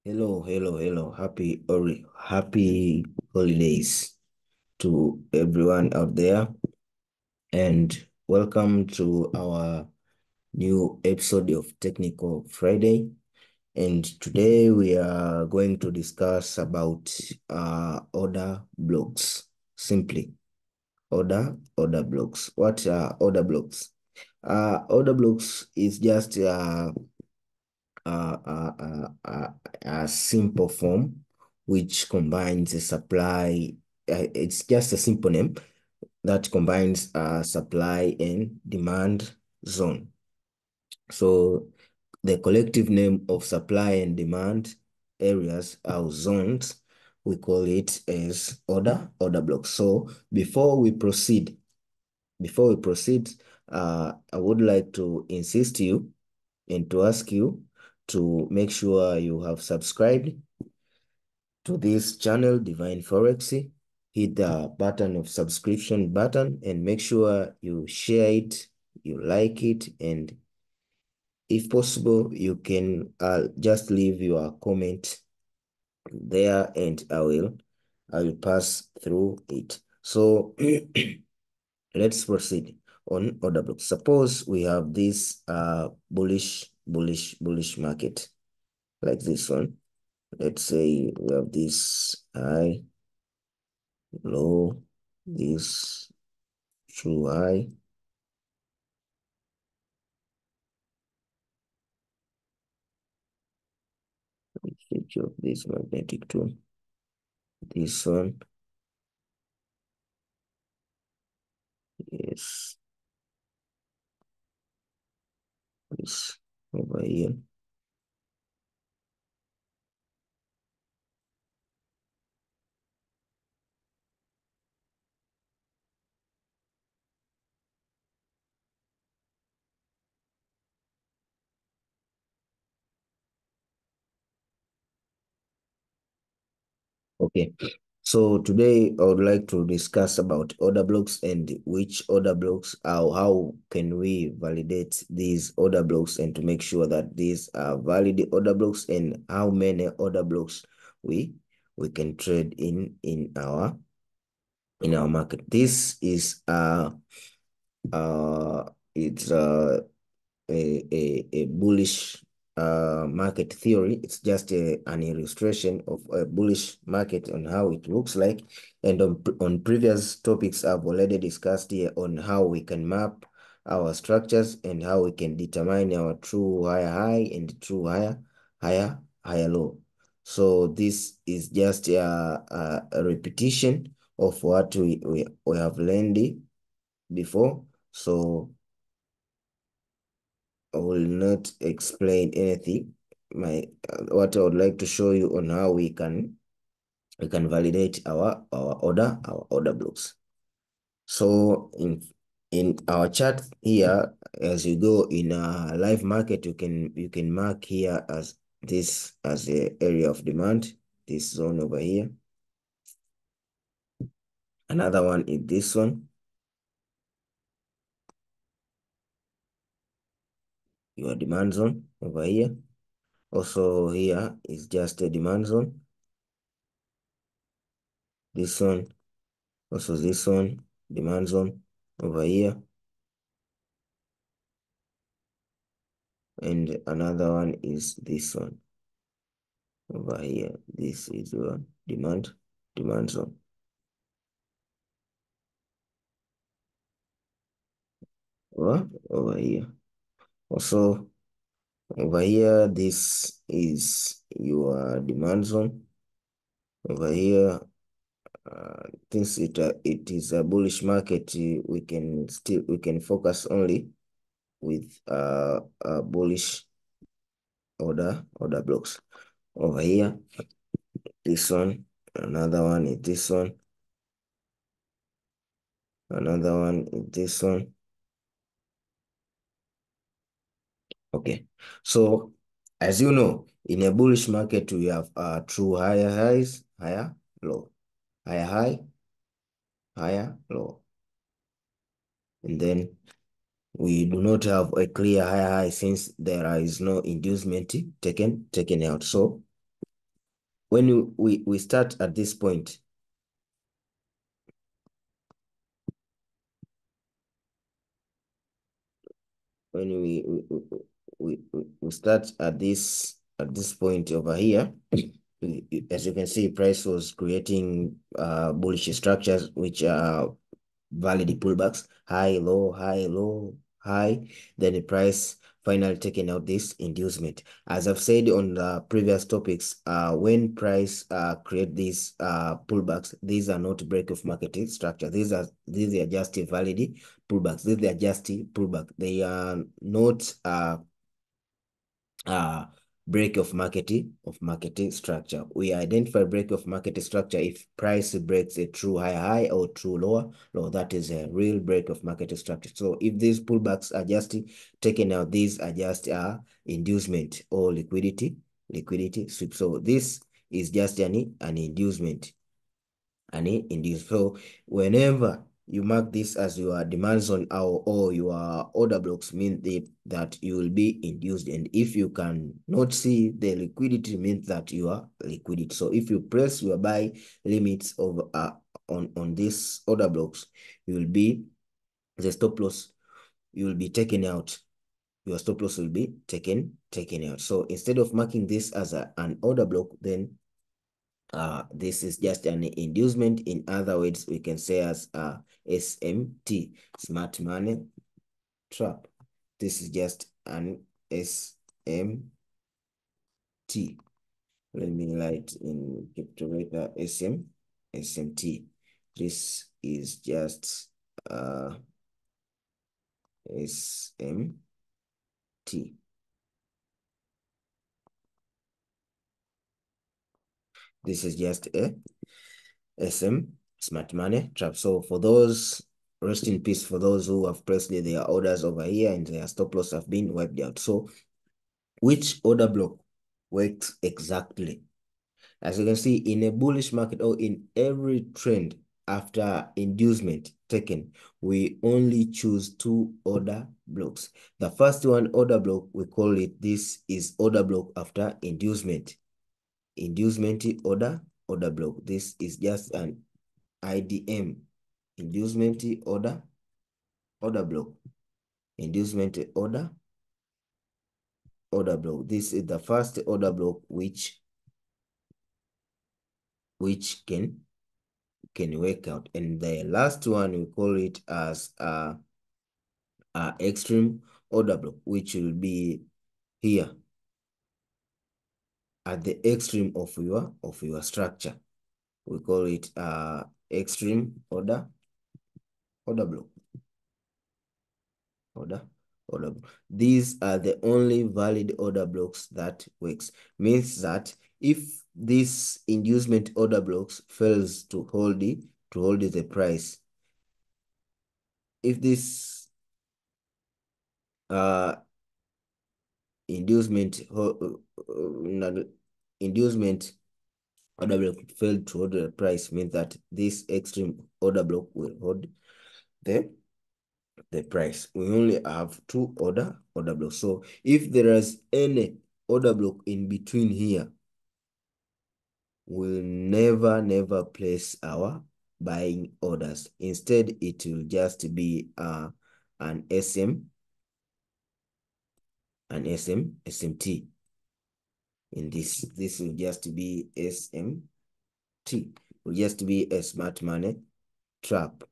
Hello. Happy holidays to everyone out there, and welcome to our new episode of Technical Friday. And today we are going to discuss about order blocks. Simply, order blocks. What are order blocks? Order blocks is just uh, uh, uh, uh, a simple form which combines a supply. It's just a simple name that combines supply and demand zone. So the collective name of supply and demand areas or zones, we call it as order blocks. So before we proceed, I would like to insist you and to ask you to make sure you have subscribed to this channel, Divine Forex. Hit the button of subscription button and make sure you share it, you like it, and if possible, you can just leave your comment there and I will pass through it. So let's proceed on order book. Suppose we have this bullish market like this one. Let's say we have this high, low, this true high, switch of this magnetic tool, this one, yes, this over here. Okay, so today I would like to discuss about order blocks and which order blocks, how can we validate these order blocks and to make sure that these are valid order blocks and how many order blocks we we can trade in our market. This is uh it's a bullish market theory. It's just an illustration of a bullish market on how it looks like. And on previous topics, I've already discussed here on how we can map our structures and how we can determine our true higher high and true higher low. So this is just a repetition of what we have learned before. So I will not explain anything. What I would like to show you on how we can validate our order blocks. So in our chart here, as you go in a live market, you can mark here as this as a area of demand, this zone over here. Another one is this one, your demand zone over here. Also here is just a demand zone. This one, also this one, demand zone over here. And another one is this one over here. This is your demand zone. Over here. Also over here, this is your demand zone. Over here, since it is a bullish market, we can focus only with bullish order blocks. Over here, this one, another one is this one, another one is this one. Okay, so as you know, in a bullish market, we have true higher highs, higher low, higher high, higher low, and then we do not have a clear higher high since there is no inducement taken out. So when we start at this point, when we start at this point over here, as you can see, price was creating bullish structures, which are valid pullbacks, high, low, high, low, high. Then the price finally taking out this inducement. As I've said on the previous topics, when price create these pullbacks, these are not break of market structure. These are just a valid pullbacks. These are just a pullback. They are not break of market structure. We identify break of market structure if price breaks a true high or true low. That is a real break of market structure. So if these pullbacks are just taken out, these are just inducement or liquidity sweep. So this is just an inducement. So whenever you mark this as your demand zone or your order blocks, mean that you will be induced. And if you can not see the liquidity, means that you are liquidity. So if you press your buy limits of on this order blocks, you will be the stop loss. You will be taken out. Your stop loss will be taken out. So instead of marking this as an order block, then this is just an inducement. In other words, we can say as SMT, smart money trap. This is just an SMT. Let me write in capital letter SMT. This is just SMT. This is just a smart money trap. So for those, rest in peace for those who have pressed their orders over here and their stop loss have been wiped out. So which order block works exactly? As you can see, in a bullish market or in every trend after inducement taken, we only choose two order blocks. The first one, order block, we call it, this is order block after inducement. Inducement order block. This is just an IDM, inducement order block. Inducement order block. This is the first order block which can work out. And the last one, we call it as extreme order block, which will be here at the extreme of your structure. We call it extreme order block. These are the only valid order blocks that works. Means that if this inducement order blocks fails to hold the price, if this inducement order block failed to hold the price, means that this extreme order block will hold the price. We only have two order blocks. So if there is any order block in between here, we'll never place our buying orders. Instead, it will just be an SMT. In this will just be SMT. Will just be a smart money trap.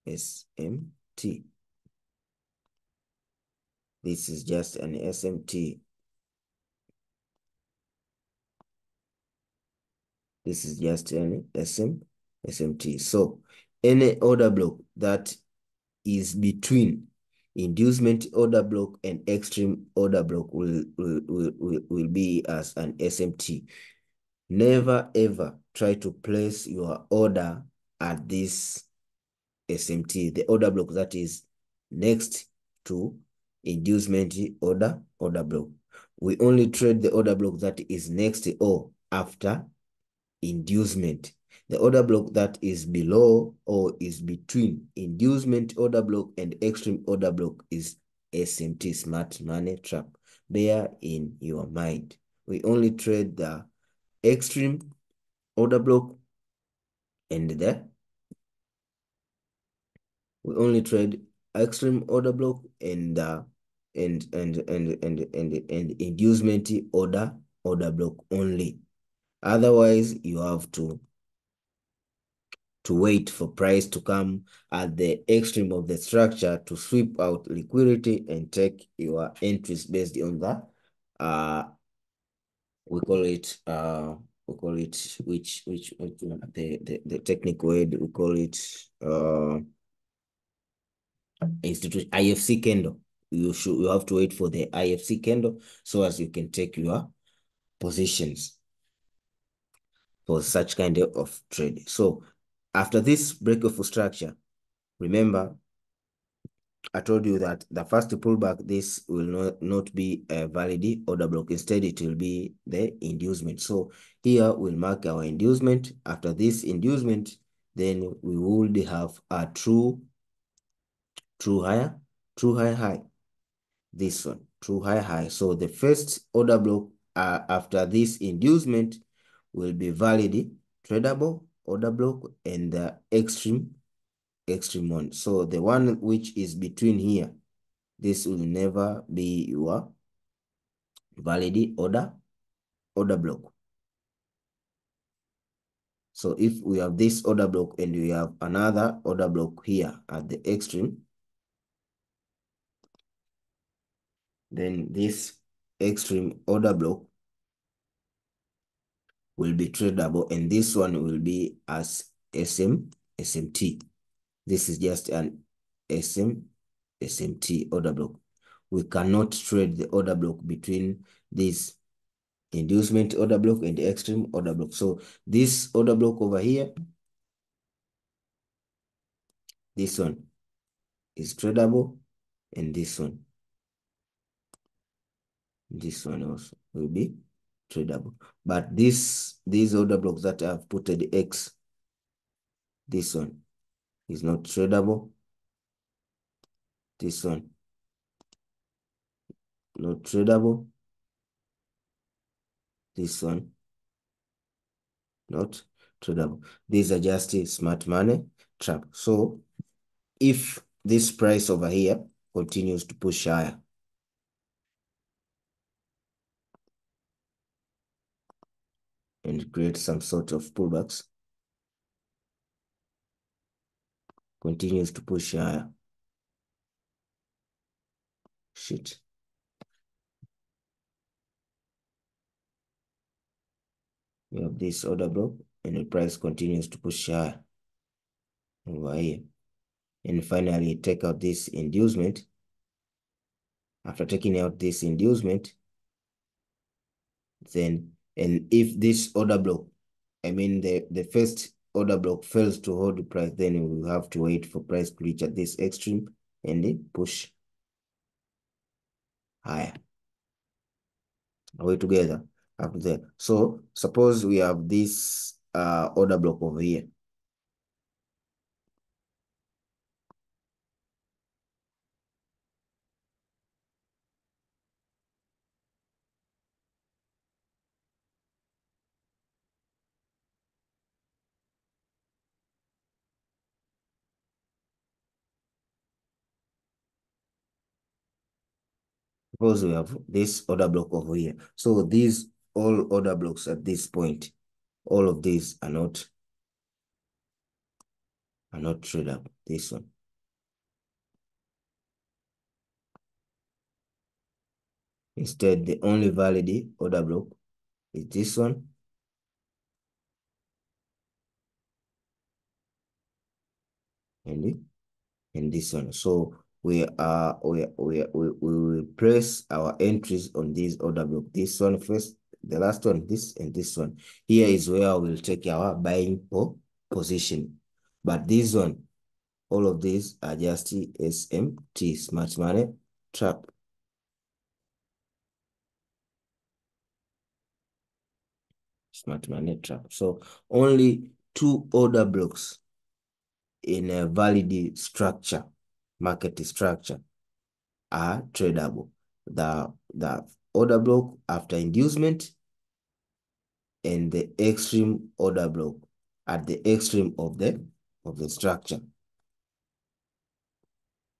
SMT. This is just an SMT. This is just an SMT. So any order block that is between inducement order block and extreme order block will be as an SMT. Never ever try to place your order at this SMT, the order block that is next to inducement order block. We only trade the order block that is next or after inducement. The order block that is below or is between inducement order block and extreme order block is SMT, smart money trap. Bear in your mind. We only trade the extreme order block and we only trade extreme order block and inducement order block only. Otherwise, you have to wait for price to come at the extreme of the structure to sweep out liquidity and take your entries based on the we call it the technical word, we call it institution IFC candle. You have to wait for the IFC candle so as you can take your positions for such kind of trade. So after this break of structure, remember I told you that the first pullback, this will not be a valid order block. Instead, it will be the inducement. So here we'll mark our inducement. After this inducement, then we would have a true high. This one, true high. So the first order block after this inducement will be valid, tradable order block, and the extreme one. So the one which is between here, this will never be your valid order block. So if we have this order block and we have another order block here at the extreme, then this extreme order block will be tradable, and this one will be as SMT. This is just an SMT order block. We cannot trade the order block between this inducement order block and the extreme order block. So this order block over here, this one is tradable, and this one also will be tradable. But these order blocks that I've put the X, this one is not tradable. This one not tradable. This one not tradable. These are just a smart money trap. So if this price over here continues to push higher, and create some sort of pullbacks, continues to push higher. Shit. We have this order block and the price continues to push higher over here. And finally take out this inducement. After taking out this inducement, then, and if this order block, I mean the first order block fails to hold the price, then we will have to wait for price to reach at this extreme and then push higher. Are we together up there? So suppose we have this order block over here. Suppose we have this order block over here. So these all order blocks at this point, all of these are not tradable. This one. Instead, the only valid order block is this one and this one. So we will place our entries on this order block. This one first, the last one, this and this one. Here is where we'll take our buying position. But this one, all of these are just SMT, smart money trap. Smart money trap. So only 2 order blocks in a valid structure, market structure, are tradable. The order block after inducement and the extreme order block at the extreme of the structure.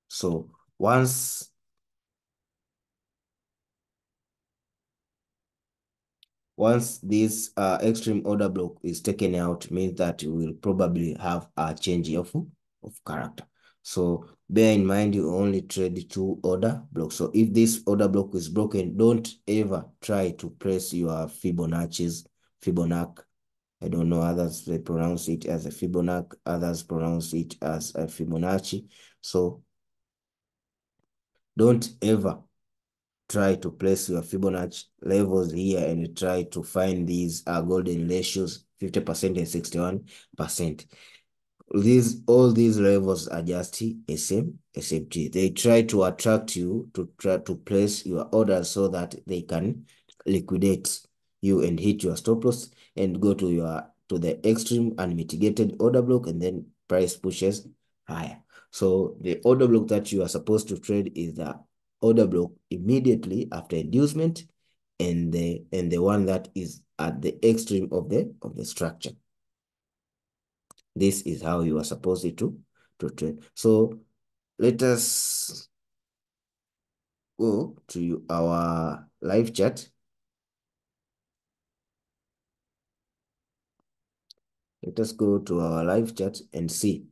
So once this extreme order block is taken out, means that you will probably have a change of character. So bear in mind, you only trade 2 order blocks. So if this order block is broken, don't ever try to press your Fibonacci. I don't know, others they pronounce it as a Fibonacci, others pronounce it as a Fibonacci. So don't ever try to place your Fibonacci levels here and try to find these golden ratios, 50% and 61%. All these levels are just SMT. They try to attract you to try to place your orders so that they can liquidate you and hit your stop loss and go to the extreme unmitigated order block, and then price pushes higher. So the order block that you are supposed to trade is the order block immediately after inducement, and the one that is at the extreme of the structure. This is how you are supposed to trade. So let us go to our live chart. Let us go to our live chart and see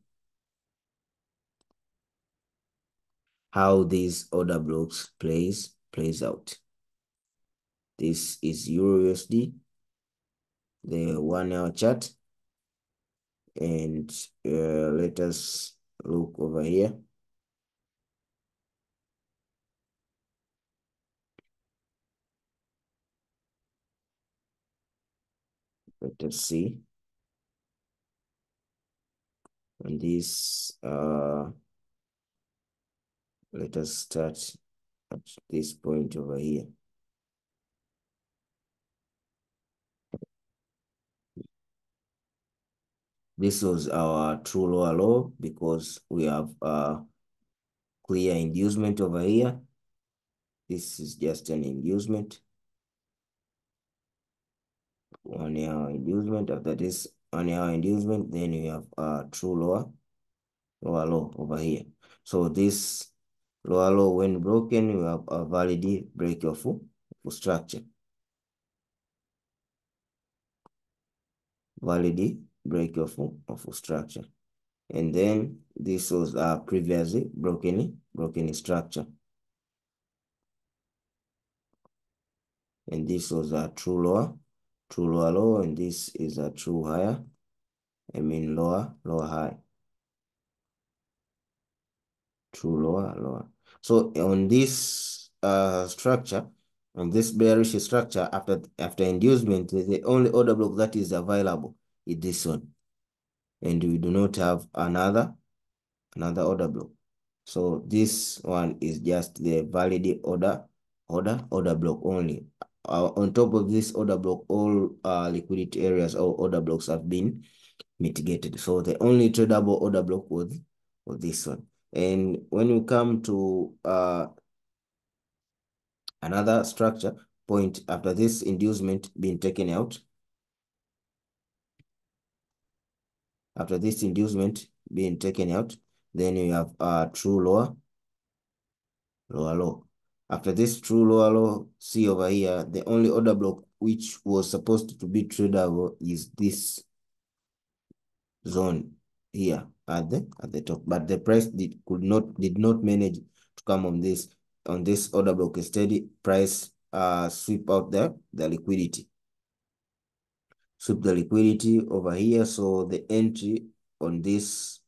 how these order blocks plays out. This is Euro USD, the 1 hour chart, and let us look over here. Let us see. And this let us start at this point over here. This was our true lower low because we have clear inducement over here. This is just an inducement. 1 hour inducement. After this 1 hour inducement, then we have true lower low over here. So this lower low, when broken, we have a valid break of structure. Valid break of structure. And then this was previously broken structure. And this was a true lower low, and this is a true higher. I mean lower high. True lower. So on this structure, on this bearish structure, after inducement, the only order block that is available is this one, and we do not have another order block. So this one is just the valid order block only. On top of this order block, all liquidity areas or order blocks have been mitigated. So the only tradable order block was this one. And when we come to another structure point after this inducement being taken out, then you have true lower low. After this true lower low, see over here, the only order block which was supposed to be tradable is this zone here at the top, but the price did not manage to come on this order block. Instead, price sweep out the liquidity. Sweep the liquidity over here. So the entry on this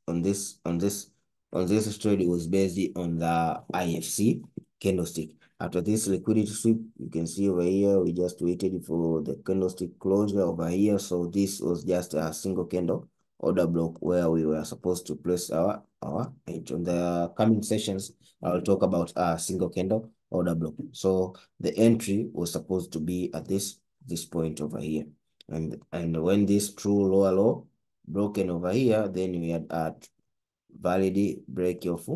trade was based on the IFC candlestick. After this liquidity sweep, you can see over here, we just waited for the candlestick closure over here. So this was just a single candle order block where we were supposed to place our edge. On the coming sessions, I'll talk about a single candle order block. So the entry was supposed to be at this point over here. And when this true lower low broken over here, then we had a valid break of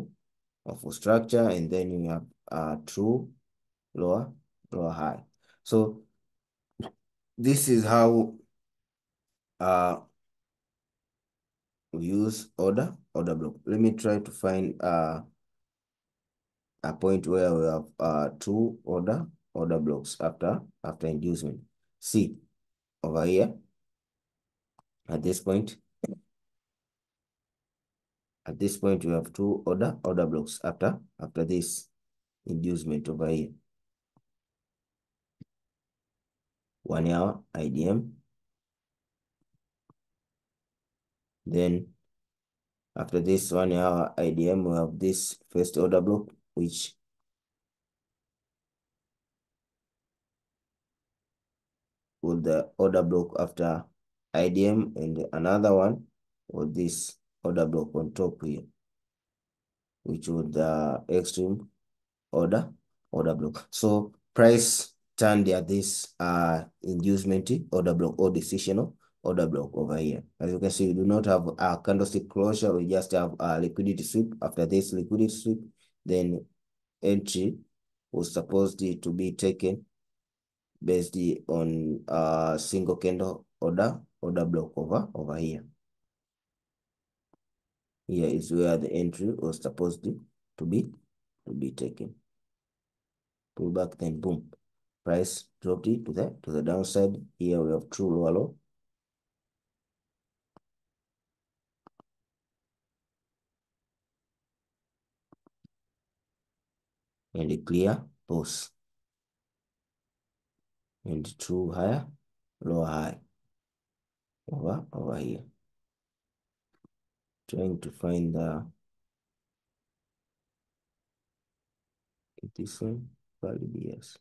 structure, and then we have a true lower high. So this is how we use order block. Let me try to find a point where we have two order blocks after inducement. See over here at this point. At this point, we have two order blocks after this inducement over here. 1 hour IDM. Then after this 1 hour IDM, we have this first order block, which with the order block after IDM, and another one with this order block on top here, which would the extreme order block. So price turned at this inducement order block or decisional order block over here. As you can see, we do not have a candlestick closure. We just have a liquidity sweep. After this liquidity sweep, then entry was supposed to be taken based on a single candle order block over here. Here is where the entry was supposed to be taken. Pull back, then boom, price dropped it to the downside. Here we have true lower low. And a clear pulse. And true higher, lower high. Over here. Trying to find this one, valid, yes.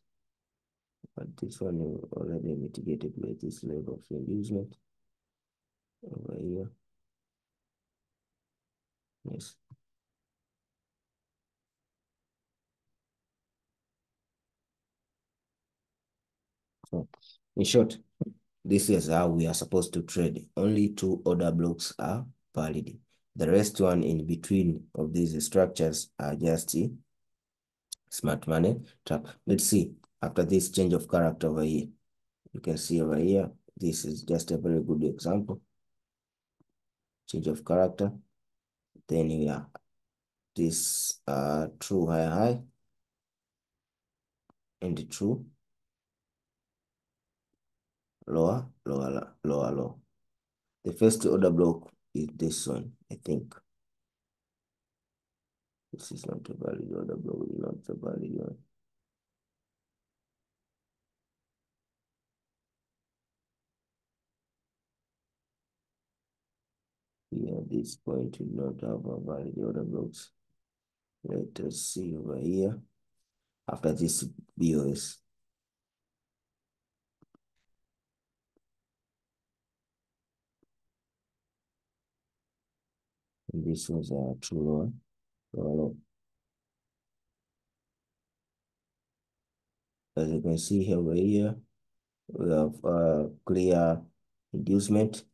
But this one already mitigated by this level of inducement. Over here. Yes. So, in short, this is how we are supposed to trade. Only two order blocks are valid. The rest one in between of these structures are just smart money trap. Let's see after this change of character over here. You can see over here, this is just a very good example. Change of character. Then we have this true high and true lower low. The first order block is this one, I think. This is not a valid order block, not a valid one. Here, this point will not have a valid order blocks. Let us see over here. After this BOS. And this was a true low. As you can see here over here, we have clear inducement.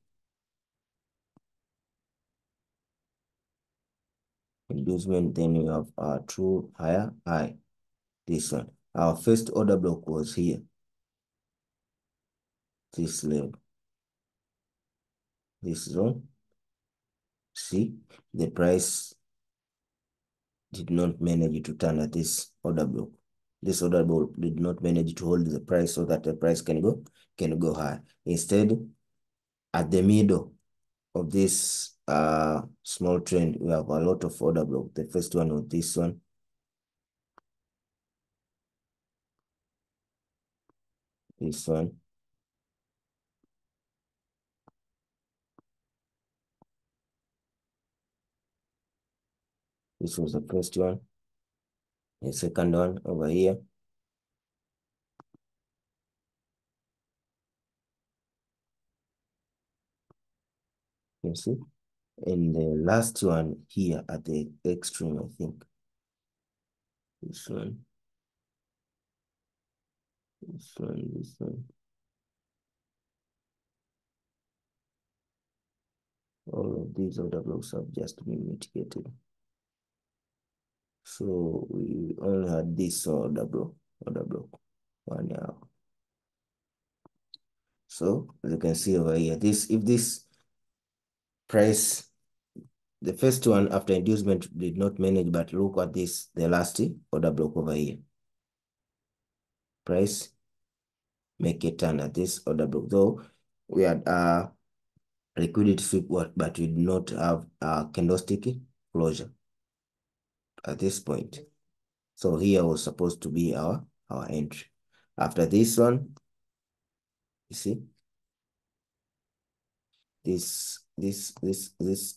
Then we have a true higher high. This one. Our first order block was here. This level. This zone. See, the price did not manage to turn at this order block. This order block did not manage to hold the price so that the price can go high. Instead, at the middle of this small trend, we have a lot of order block. The first one was this one. This one. This was the first one. The second one over here. You see? And the last one here at the extreme, I think. This one. This one, this one. All of these order blocks have just been mitigated. So we only had this order block, 1 hour. So as you can see over here, if this price, the first one after inducement did not manage, but look at this, the last order block over here. Price make a turn at this order block. Though we had liquidity sweep, but we did not have a candlestick closure at this point. So here was supposed to be our entry. After this one, you see, this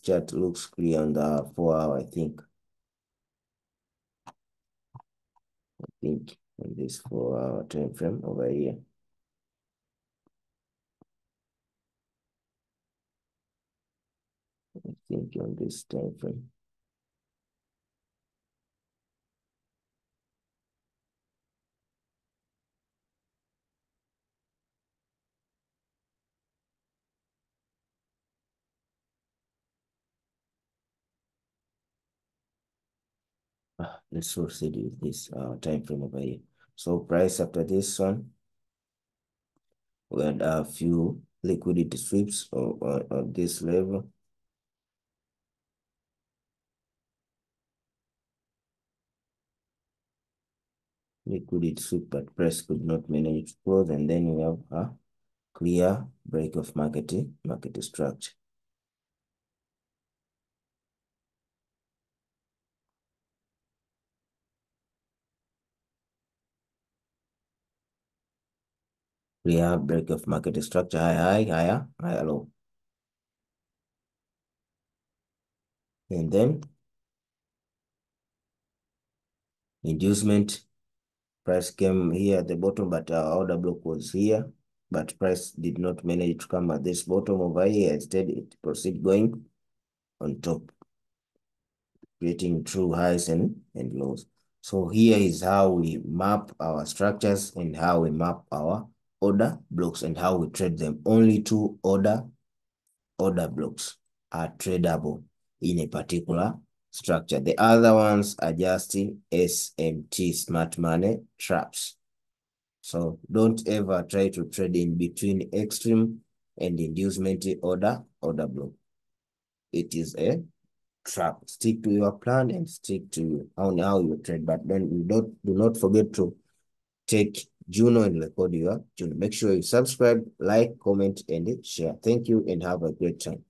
chart looks clear on the 4 hour, I think. On this 4 hour time frame over here. I think on this time frame. Let's proceed with this time frame over here. So price after this one, we had a few liquidity sweeps on this level. Liquidity sweep, but price could not manage to close, and then we have a clear break of market structure. Clear break of market structure, higher, low. And then inducement, price came here at the bottom, but our order block was here, but price did not manage to come at this bottom over here. Instead, it proceed going on top, creating true highs and lows. So here is how we map our structures and how we map our order blocks and how we trade them. Only two order blocks are tradable in a particular structure. The other ones are just SMT, smart money traps. So don't ever try to trade in between extreme and inducement order block. It is a trap. Stick to your plan and stick to how you trade, but then do not forget to take Juno and record your Juno. Make sure you subscribe, like, comment, and share. Thank you and have a great time.